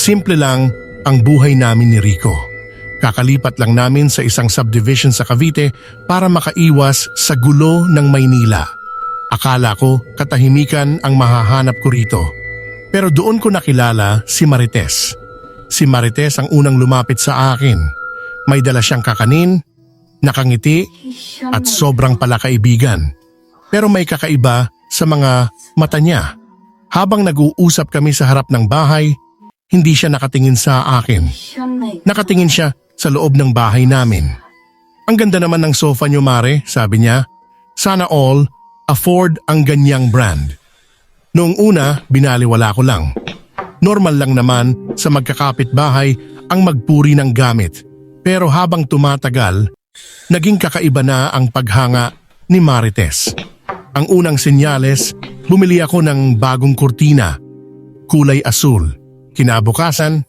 Simple lang ang buhay namin ni Rico. Kakalipat lang namin sa isang subdivision sa Cavite para makaiwas sa gulo ng Maynila. Akala ko katahimikan ang mahahanap ko rito. Pero doon ko nakilala si Marites. Si Marites ang unang lumapit sa akin. May dala siyang kakanin, nakangiti at sobrang palakaibigan. Pero may kakaiba sa mga mata niya. Habang nag-uusap kami sa harap ng bahay, hindi siya nakatingin sa akin. Nakatingin siya sa loob ng bahay namin. Ang ganda naman ng sofa niyo, Mare, sabi niya. Sana all afford ang ganyang brand. Noong una, binaliwala ko lang. Normal lang naman sa magkakapit-bahay ang magpuri ng gamit. Pero habang tumatagal, naging kakaiba na ang paghanga ni Marites. Ang unang senyales, bumili ako ng bagong kurtina, kulay asul. Kinabukasan,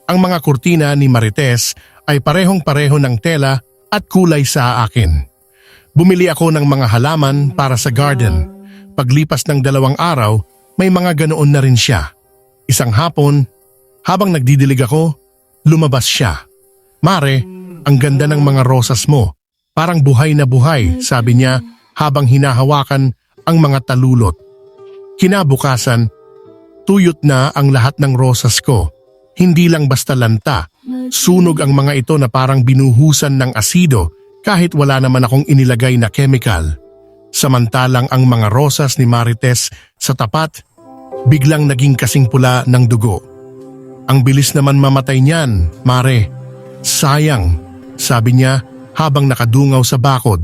ang mga kurtina ni Marites ay parehong-pareho ng tela at kulay sa akin. Bumili ako ng mga halaman para sa garden. Paglipas ng 2 araw, may mga ganoon na rin siya. Isang hapon, habang nagdidilig ako, lumabas siya. Mare, ang ganda ng mga rosas mo. Parang buhay na buhay, sabi niya habang hinahawakan ang mga talulot. Kinabukasan, tuyot na ang lahat ng rosas ko. Hindi lang basta lanta. Sunog ang mga ito na parang binuhusan ng asido kahit wala naman akong inilagay na chemical. Samantalang ang mga rosas ni Marites sa tapat, biglang naging kasing pula ng dugo. Ang bilis naman mamatay niyan, Mare. Sayang, sabi niya habang nakadungaw sa bakod.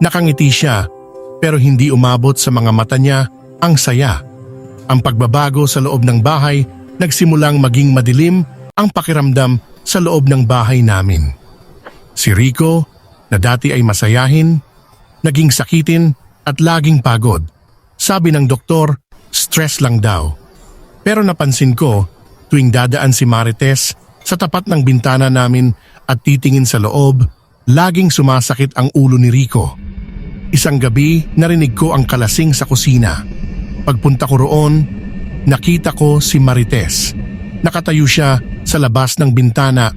Nakangiti siya pero hindi umabot sa mga mata niya ang saya. Ang pagbabago sa loob ng bahay nagsimulang maging madilim ang pakiramdam sa loob ng bahay namin. Si Rico, na dati ay masayahin, naging sakitin at laging pagod. Sabi ng doktor, stress lang daw. Pero napansin ko, tuwing dadaan si Marites sa tapat ng bintana namin at titingin sa loob, laging sumasakit ang ulo ni Rico. Isang gabi, narinig ko ang kalasing sa kusina. Pagpunta ko roon, nakita ko si Marites. Nakatayo siya sa labas ng bintana,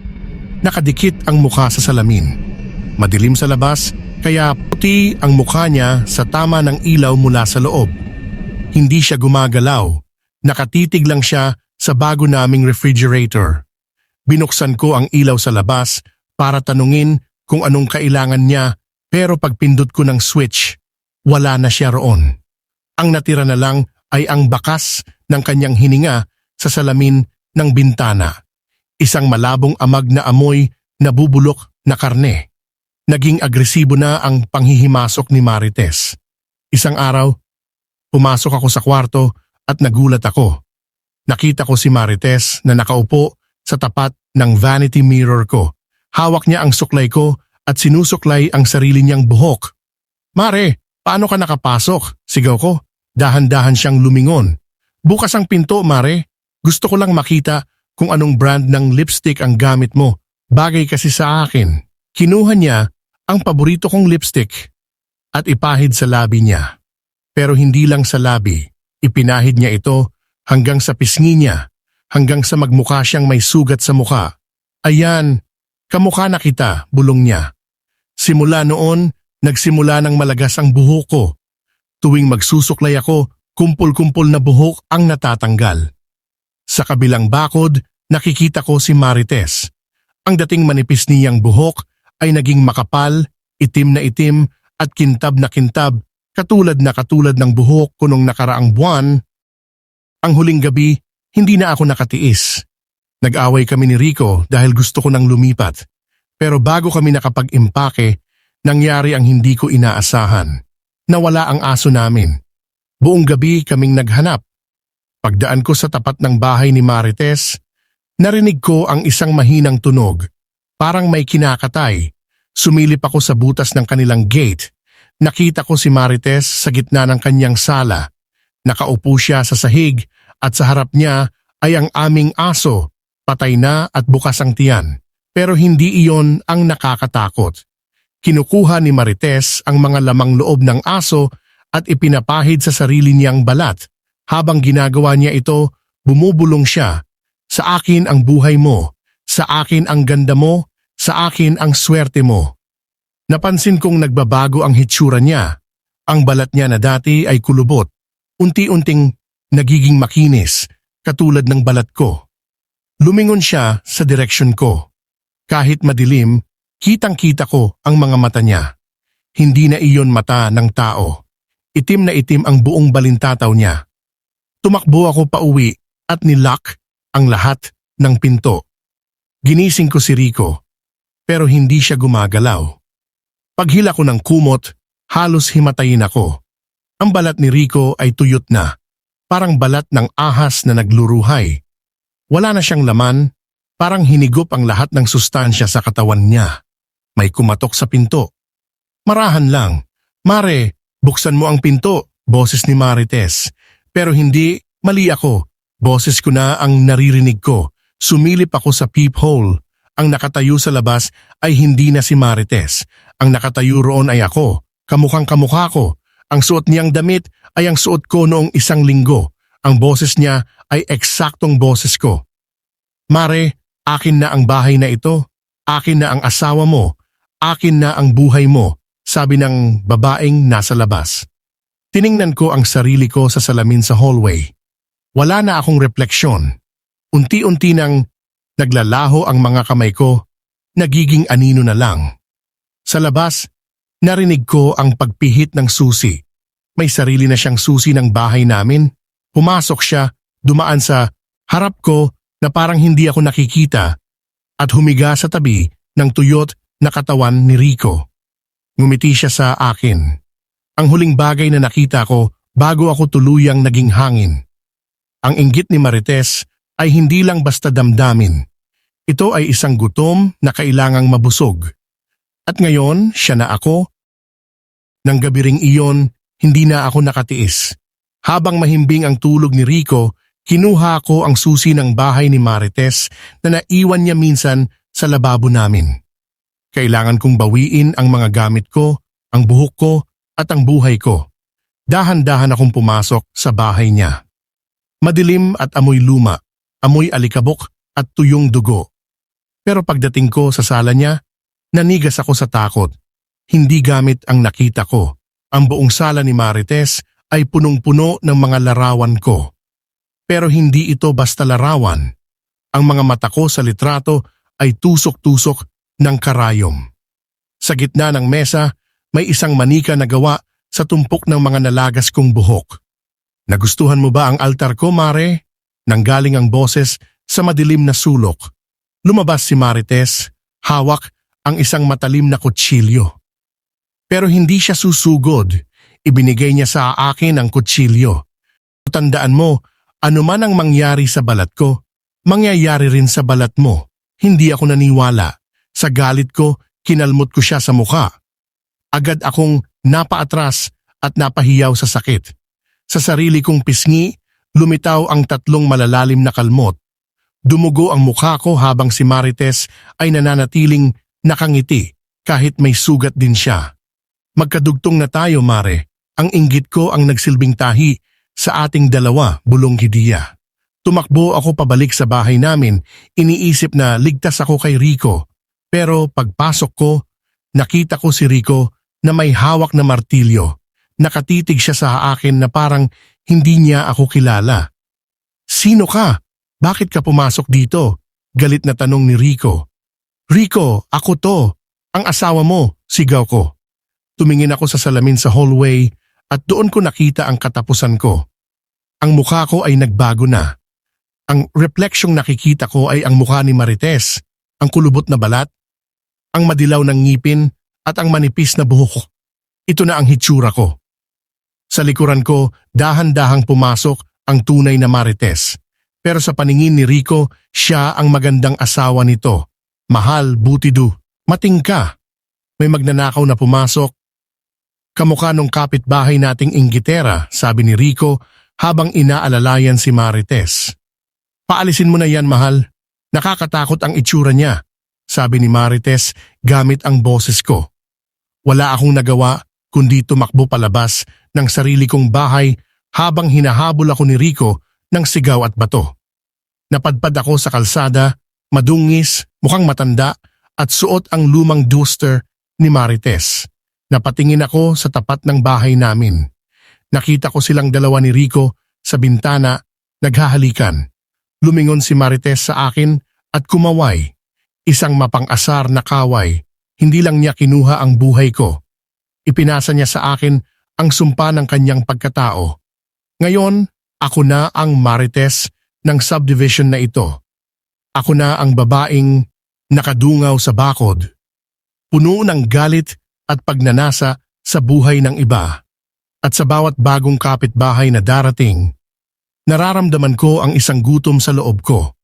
nakadikit ang mukha sa salamin. Madilim sa labas, kaya puti ang mukha niya sa tama ng ilaw mula sa loob. Hindi siya gumagalaw, nakatitig lang siya sa bago naming refrigerator. Binuksan ko ang ilaw sa labas para tanungin kung anong kailangan niya, pero pagpindot ko ng switch, wala na siya roon. Ang natira na lang ay ang bakas ng kanyang hininga sa salamin ng bintana. Isang malabong amag na amoy na bubulok na karne. Naging agresibo na ang panghihimasok ni Marites. Isang araw, pumasok ako sa kwarto at nagulat ako. Nakita ko si Marites na nakaupo sa tapat ng vanity mirror ko. Hawak niya ang suklay ko at sinusuklay ang sarili niyang buhok. Mare, paano ka nakapasok? Sigaw ko. Dahan-dahan siyang lumingon. Bukas ang pinto, Mare. Gusto ko lang makita kung anong brand ng lipstick ang gamit mo. Bagay kasi sa akin. Kinuha niya ang paborito kong lipstick at ipahid sa labi niya. Pero hindi lang sa labi. Ipinahid niya ito hanggang sa pisngi niya, hanggang sa magmukha siyang may sugat sa mukha. Ayan, kamukha na kita, bulong niya. Simula noon, nagsimula ng malagas ang buhok ko. Tuwing magsusuklay ako, kumpul-kumpul na buhok ang natatanggal. Sa kabilang bakod, nakikita ko si Marites. Ang dating manipis niyang buhok ay naging makapal, itim na itim at kintab na kintab, katulad ng buhok ko nung nakaraang buwan. Ang huling gabi, hindi na ako nakatiis. Nag-away kami ni Rico dahil gusto ko nang lumipat. Pero bago kami nakapag-impake, nangyari ang hindi ko inaasahan. Nawala ang aso namin. Buong gabi kaming naghanap. Pagdaan ko sa tapat ng bahay ni Marites, narinig ko ang isang mahinang tunog. Parang may kinakatay. Sumilip ako sa butas ng kanilang gate. Nakita ko si Marites sa gitna ng kanyang sala. Nakaupo siya sa sahig at sa harap niya ay ang aming aso, patay na at bukas ang tiyan. Pero hindi iyon ang nakakatakot. Kinukuha ni Marites ang mga lamang loob ng aso at ipinapahid sa sarili niyang balat. Habang ginagawa niya ito, bumubulong siya. Sa akin ang buhay mo, sa akin ang ganda mo, sa akin ang swerte mo. Napansin kong nagbabago ang hitsura niya. Ang balat niya na dati ay kulubot, unti-unting nagiging makinis, katulad ng balat ko. Lumingon siya sa direksyon ko. Kahit madilim, kitang-kita ko ang mga mata niya. Hindi na iyon mata ng tao. Itim na itim ang buong balintataw niya. Tumakbo ako pauwi at nilock ang lahat ng pinto. Ginising ko si Rico, pero hindi siya gumagalaw. Paghila ko ng kumot, halos himatayin ako. Ang balat ni Rico ay tuyot na, parang balat ng ahas na nagluruhay. Wala na siyang laman, parang hinigop ang lahat ng sustansya sa katawan niya. May kumatok sa pinto. Marahan lang, "Mare, buksan mo ang pinto," boses ni Marites. Pero hindi, mali ako. Boses ko na ang naririnig ko. Sumilip ako sa peephole. Ang nakatayo sa labas ay hindi na si Marites. Ang nakatayo roon ay ako, kamukhang kamukha ko. Ang suot niyang damit ay ang suot ko noong 1 linggo. Ang boses niya ay eksaktong boses ko. "Mare, akin na ang bahay na ito. Akin na ang asawa mo. Akin na ang buhay mo," sabi ng babaeng nasa labas. Tiningnan ko ang sarili ko sa salamin sa hallway. Wala na akong refleksyon. Unti-unti nang naglalaho ang mga kamay ko, nagiging anino na lang. Sa labas, narinig ko ang pagpihit ng susi. May sarili na siyang susi ng bahay namin. Pumasok siya, dumaan sa harap ko na parang hindi ako nakikita at humiga sa tabi ng tuyot na katawan ni Rico. Ngumiti siya sa akin. Ang huling bagay na nakita ko bago ako tuluyang naging hangin. Ang inggit ni Marites ay hindi lang basta damdamin. Ito ay isang gutom na kailangang mabusog. At ngayon, siya na ako. Nang gabi ring iyon, hindi na ako nakatiis. Habang mahimbing ang tulog ni Rico, kinuha ko ang susi ng bahay ni Marites na naiwan niya minsan sa lababo namin. Kailangan kong bawiin ang mga gamit ko, ang buhok ko at ang buhay ko. Dahan-dahan akong pumasok sa bahay niya. Madilim at amoy luma, amoy alikabok at tuyong dugo. Pero pagdating ko sa sala niya, nanigas ako sa takot. Hindi gamit ang nakita ko. Ang buong sala ni Marites ay punong-puno ng mga larawan ko. Pero hindi ito basta larawan. Ang mga mata ko sa litrato ay tusok-tusok ng karayom. Sa gitna ng mesa, may isang manika na gawa sa tumpok ng mga nalagas kong buhok. "Nagustuhan mo ba ang altar ko, Mare?" Nanggaling ang boses sa madilim na sulok. Lumabas si Marites, hawak ang isang matalim na kutsilyo. Pero hindi siya susugod. Ibinigay niya sa akin ang kutsilyo. "Tandaan mo, anuman ang mangyari sa balat ko, mangyayari rin sa balat mo." Hindi ako naniwala. Sa galit ko, kinalmot ko siya sa mukha. Agad akong napaatras at napahiyaw sa sakit. Sa sarili kong pisngi, lumitaw ang 3 malalalim na kalmot. Dumugo ang mukha ko habang si Marites ay nananatiling nakangiti kahit may sugat din siya. "Magkadugtong na tayo, Mare. Ang inggit ko ang nagsilbing tahi sa ating dalawa," bulong Hidiya. Tumakbo ako pabalik sa bahay namin, iniisip na ligtas ako kay Rico. Pero pagpasok ko, nakita ko si Rico na may hawak na martilyo. Nakatitig siya sa akin na parang hindi niya ako kilala. "Sino ka? Bakit ka pumasok dito?" Galit na tanong ni Rico. "Rico, ako to. Ang asawa mo," sigaw ko. Tumingin ako sa salamin sa hallway at doon ko nakita ang katapusan ko. Ang mukha ko ay nagbago na. Ang refleksyong nakikita ko ay ang mukha ni Marites, ang kulubot na balat, ang madilaw ng ngipin at ang manipis na buhok. Ito na ang hitsura ko. Sa likuran ko, dahan-dahang pumasok ang tunay na Marites. Pero sa paningin ni Rico, siya ang magandang asawa nito. Mahal, butido, matingka. May magnanakaw na pumasok. "Kamukha nung kapitbahay nating inggitera," sabi ni Rico habang inaalalayan si Marites. "Paalisin mo na yan, mahal. Nakakatakot ang itsura niya," sabi ni Marites gamit ang boses ko. Wala akong nagawa kundi tumakbo palabas ng sarili kong bahay habang hinahabol ako ni Rico ng sigaw at bato. Napadpad ako sa kalsada, madungis, mukhang matanda at suot ang lumang duster ni Marites. Napatingin ako sa tapat ng bahay namin. Nakita ko silang dalawa ni Rico sa bintana, naghahalikan. Lumingon si Marites sa akin at kumaway. Isang mapang-asar na kaway. Hindi lang niya kinuha ang buhay ko. Ipinasa niya sa akin ang sumpa ng kanyang pagkatao. Ngayon, ako na ang Marites ng subdivision na ito. Ako na ang babaeng nakadungaw sa bakod. Puno ng galit at pagnanasa sa buhay ng iba. At sa bawat bagong kapitbahay na darating, nararamdaman ko ang isang gutom sa loob ko.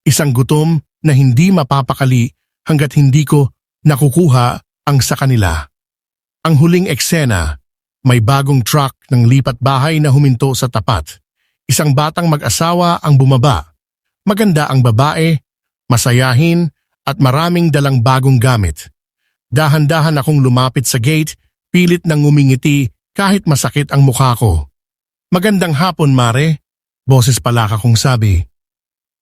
Isang gutom na hindi mapapakali hanggat hindi ko nakukuha ang sa kanila. Ang huling eksena, may bagong truck ng lipat bahay na huminto sa tapat. Isang batang mag-asawa ang bumaba. Maganda ang babae, masayahin at maraming dalang bagong gamit. Dahan-dahan akong lumapit sa gate, pilit nang ngumingiti kahit masakit ang mukha ko. Magandang hapon, Mare, boses palaka kong sabi.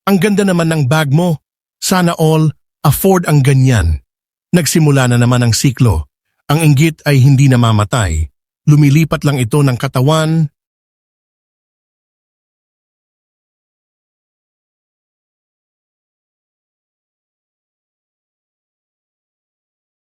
Ang ganda naman ng bag mo. Sana all afford ang ganyan. Nagsimula na naman ang siklo. Ang inggit ay hindi namamatay. Lumilipat lang ito ng katawan